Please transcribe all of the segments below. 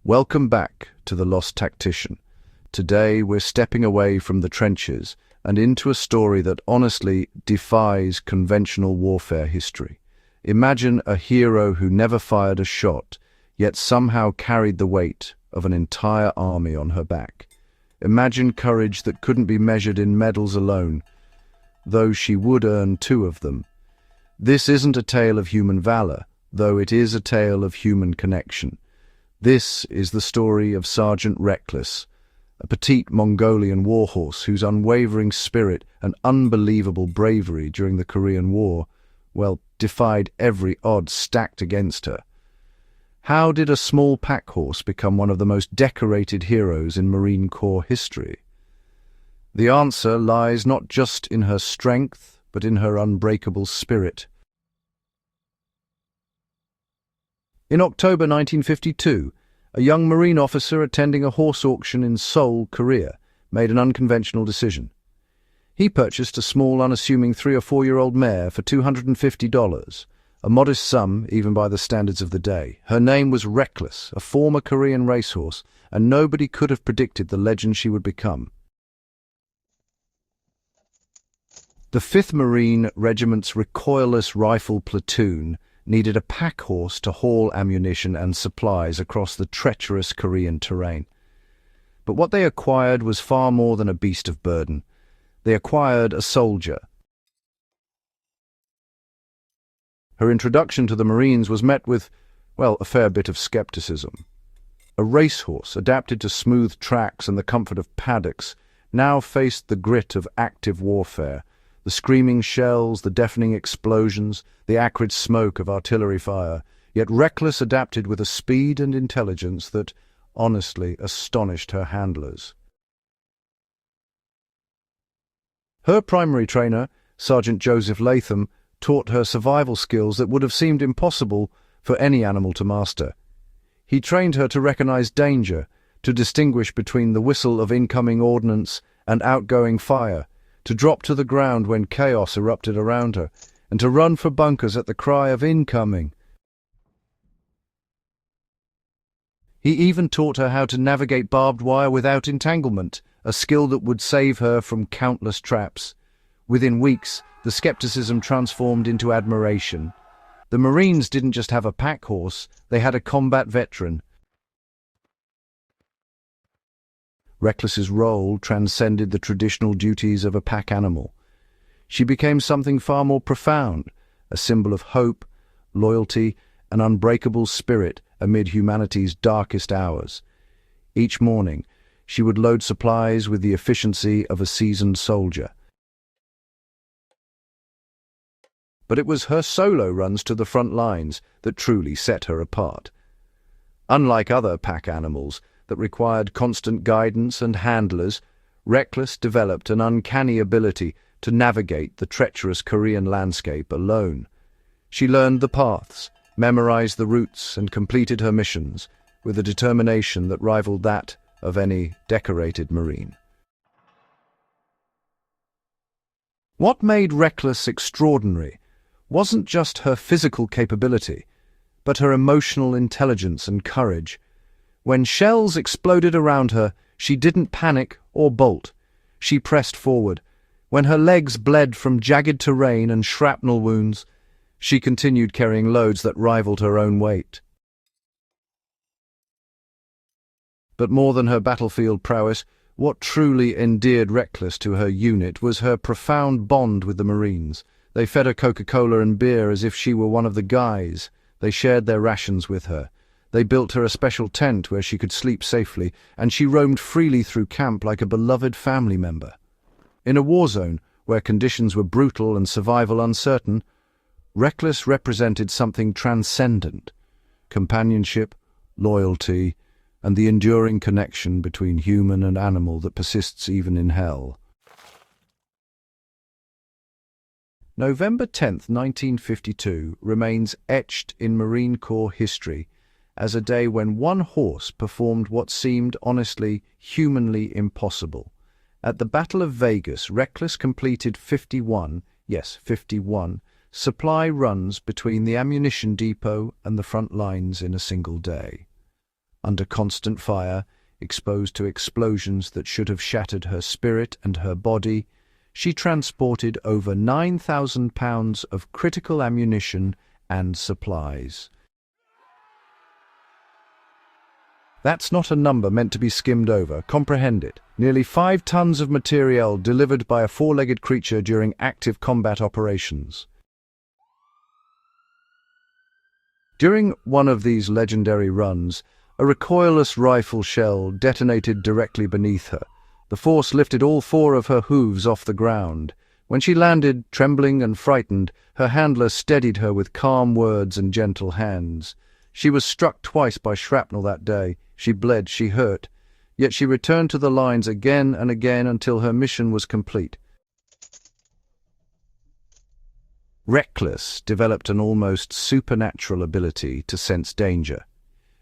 Welcome back to The Lost Tactician. Today we're stepping away from the trenches and into a story that honestly defies conventional warfare history. Imagine a hero who never fired a shot, yet somehow carried the weight of an entire army on her back. Imagine courage that couldn't be measured in medals alone, though she would earn 2 of them. This isn't a tale of human valor, though it is a tale of human connection. This is the story of Sergeant Reckless, a petite Mongolian warhorse whose unwavering spirit and unbelievable bravery during the Korean War, defied every odds stacked against her. How did a small pack horse become one of the most decorated heroes in Marine Corps history? The answer lies not just in her strength, but in her unbreakable spirit. In October 1952, a young Marine officer attending a horse auction in Seoul, Korea, made an unconventional decision. He purchased a small, unassuming 3- or 4-year-old mare for $250, a modest sum even by the standards of the day. Her name was Reckless, a former Korean racehorse, and nobody could have predicted the legend she would become. The 5th Marine Regiment's recoilless rifle platoon needed a pack horse to haul ammunition and supplies across the treacherous Korean terrain. But what they acquired was far more than a beast of burden. They acquired a soldier. Her introduction to the Marines was met with, a fair bit of skepticism. A racehorse adapted to smooth tracks and the comfort of paddocks now faced the grit of active warfare. The screaming shells, the deafening explosions, the acrid smoke of artillery fire, yet Reckless adapted with a speed and intelligence that, honestly, astonished her handlers. Her primary trainer, Sergeant Joseph Latham, taught her survival skills that would have seemed impossible for any animal to master. He trained her to recognize danger, to distinguish between the whistle of incoming ordnance and outgoing fire, to drop to the ground when chaos erupted around her, and to run for bunkers at the cry of incoming. He even taught her how to navigate barbed wire without entanglement, a skill that would save her from countless traps. Within weeks, the skepticism transformed into admiration. The Marines didn't just have a pack horse, they had a combat veteran. Reckless's role transcended the traditional duties of a pack animal. She became something far more profound, a symbol of hope, loyalty, and unbreakable spirit amid humanity's darkest hours. Each morning, she would load supplies with the efficiency of a seasoned soldier. But it was her solo runs to the front lines that truly set her apart. Unlike other pack animals that required constant guidance and handlers, Reckless developed an uncanny ability to navigate the treacherous Korean landscape alone. She learned the paths, memorized the routes, and completed her missions with a determination that rivaled that of any decorated Marine. What made Reckless extraordinary wasn't just her physical capability, but her emotional intelligence and courage. When shells exploded around her, she didn't panic or bolt. She pressed forward. When her legs bled from jagged terrain and shrapnel wounds, she continued carrying loads that rivaled her own weight. But more than her battlefield prowess, what truly endeared Reckless to her unit was her profound bond with the Marines. They fed her Coca-Cola and beer as if she were one of the guys. They shared their rations with her. They built her a special tent where she could sleep safely, and she roamed freely through camp like a beloved family member. In a war zone where conditions were brutal and survival uncertain, Reckless represented something transcendent: companionship, loyalty, and the enduring connection between human and animal that persists even in hell. November 10th, 1952 remains etched in Marine Corps history as a day when one horse performed what seemed honestly, humanly impossible. At the Battle of Vegas, Reckless completed 51 supply runs between the ammunition depot and the front lines in a single day. under constant fire, exposed to explosions that should have shattered her spirit and her body, she transported over 9,000 pounds of critical ammunition and supplies. That's not a number meant to be skimmed over. Comprehend it. Nearly 5 tons of materiel delivered by a four-legged creature during active combat operations. During one of these legendary runs, a recoilless rifle shell detonated directly beneath her. The force lifted all 4 of her hooves off the ground. When she landed, trembling and frightened, her handler steadied her with calm words and gentle hands. She was struck twice by shrapnel that day. She bled, she hurt. Yet she returned to the lines again and again until her mission was complete. Reckless developed an almost supernatural ability to sense danger.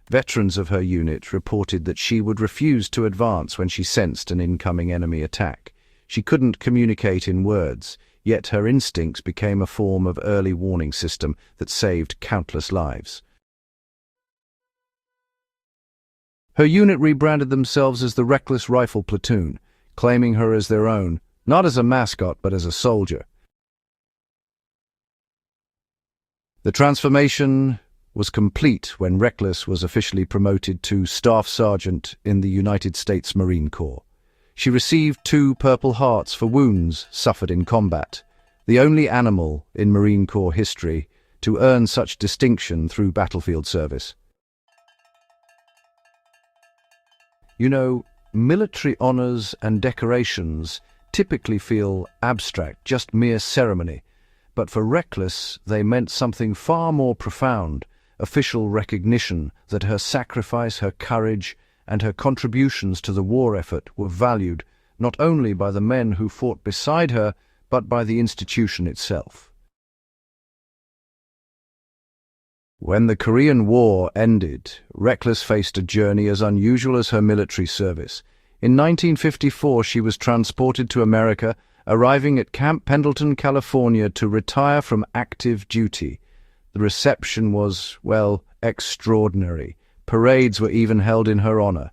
Veterans of her unit reported that she would refuse to advance when she sensed an incoming enemy attack. She couldn't communicate in words, yet her instincts became a form of early warning system that saved countless lives. Her unit rebranded themselves as the Reckless Rifle Platoon, claiming her as their own, not as a mascot but as a soldier. The transformation was complete when Reckless was officially promoted to Staff Sergeant in the United States Marine Corps. She received 2 Purple Hearts for wounds suffered in combat, the only animal in Marine Corps history to earn such distinction through battlefield service. You know, military honors and decorations typically feel abstract, just mere ceremony. But for Reckless, they meant something far more profound, official recognition that her sacrifice, her courage, and her contributions to the war effort were valued not only by the men who fought beside her, but by the institution itself. When the Korean War ended, Reckless faced a journey as unusual as her military service. In 1954, she was transported to America, arriving at Camp Pendleton, California, to retire from active duty. The reception was, well, extraordinary. Parades were even held in her honor.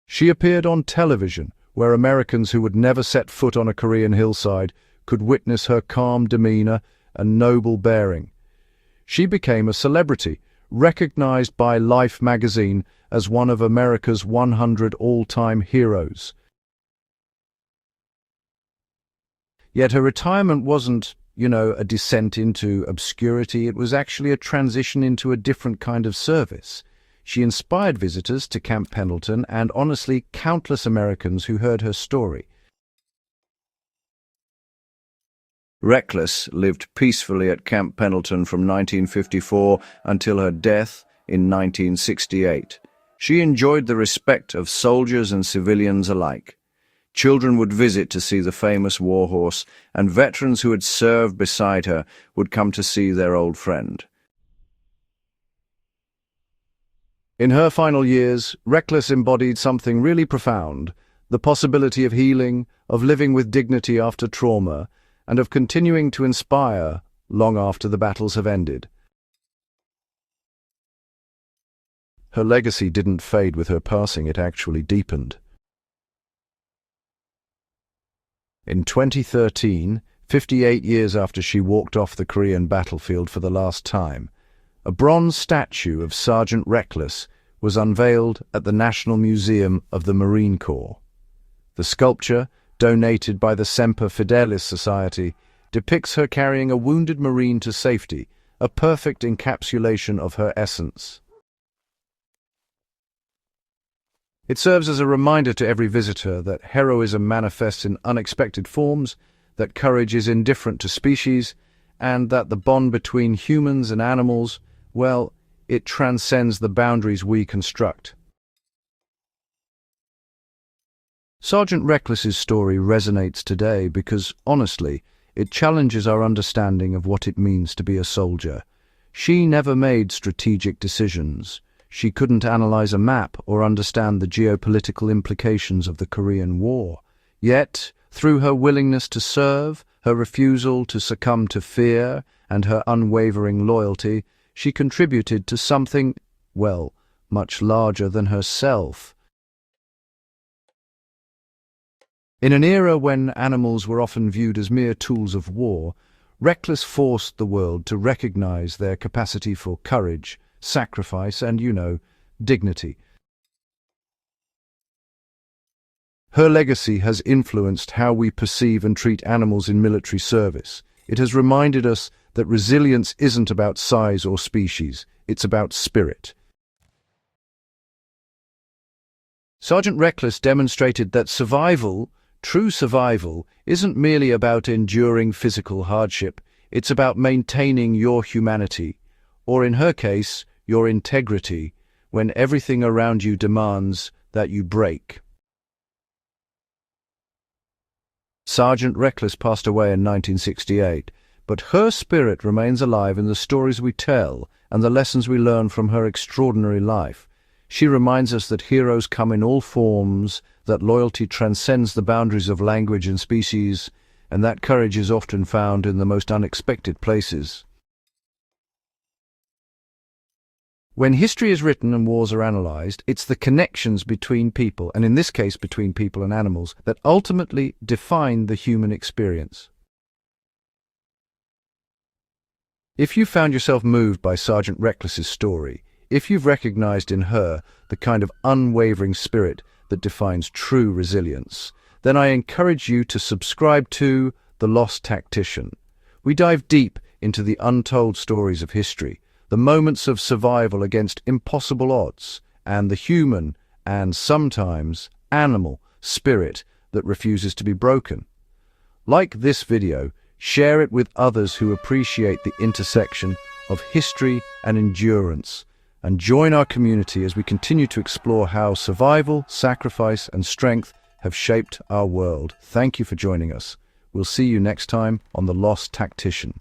She appeared on television, where Americans who would never set foot on a Korean hillside could witness her calm demeanor and noble bearing. She became a celebrity, recognized by Life magazine as one of America's 100 all-time heroes. Yet her retirement wasn't, a descent into obscurity. It was actually a transition into a different kind of service. She inspired visitors to Camp Pendleton and, honestly, countless Americans who heard her story. Reckless lived peacefully at Camp Pendleton from 1954 until her death in 1968. She enjoyed the respect of soldiers and civilians alike. Children would visit to see the famous warhorse, and veterans who had served beside her would come to see their old friend. In her final years, Reckless embodied something really profound, the possibility of healing, of living with dignity after trauma, and of continuing to inspire long after the battles have ended. Her legacy didn't fade with her passing, it actually deepened. In 2013, 58 years after she walked off the Korean battlefield for the last time, a bronze statue of Sergeant Reckless was unveiled at the National Museum of the Marine Corps. The sculpture, donated by the Semper Fidelis Society, depicts her carrying a wounded Marine to safety, a perfect encapsulation of her essence. It serves as a reminder to every visitor that heroism manifests in unexpected forms, that courage is indifferent to species, and that the bond between humans and animals, well, it transcends the boundaries we construct. Sergeant Reckless's story resonates today because, honestly, it challenges our understanding of what it means to be a soldier. She never made strategic decisions. She couldn't analyze a map or understand the geopolitical implications of the Korean War. Yet, through her willingness to serve, her refusal to succumb to fear, and her unwavering loyalty, she contributed to something, well, much larger than herself. In an era when animals were often viewed as mere tools of war, Reckless forced the world to recognize their capacity for courage, sacrifice, and, dignity. Her legacy has influenced how we perceive and treat animals in military service. It has reminded us that resilience isn't about size or species, it's about spirit. Sergeant Reckless demonstrated that true survival, isn't merely about enduring physical hardship, it's about maintaining your humanity, or in her case, your integrity, when everything around you demands that you break. Sergeant Reckless passed away in 1968, but her spirit remains alive in the stories we tell and the lessons we learn from her extraordinary life. She reminds us that heroes come in all forms, that loyalty transcends the boundaries of language and species, and that courage is often found in the most unexpected places. When history is written and wars are analyzed, it's the connections between people, and in this case between people and animals, that ultimately define the human experience. If you found yourself moved by Sergeant Reckless's story, if you've recognized in her the kind of unwavering spirit that defines true resilience, then I encourage you to subscribe to The Lost Tactician. We dive deep into the untold stories of history, the moments of survival against impossible odds, and the human, and sometimes animal, spirit that refuses to be broken. Like this video, share it with others who appreciate the intersection of history and endurance, and join our community as we continue to explore how survival, sacrifice, and strength have shaped our world. Thank you for joining us. We'll see you next time on The Lost Tactician.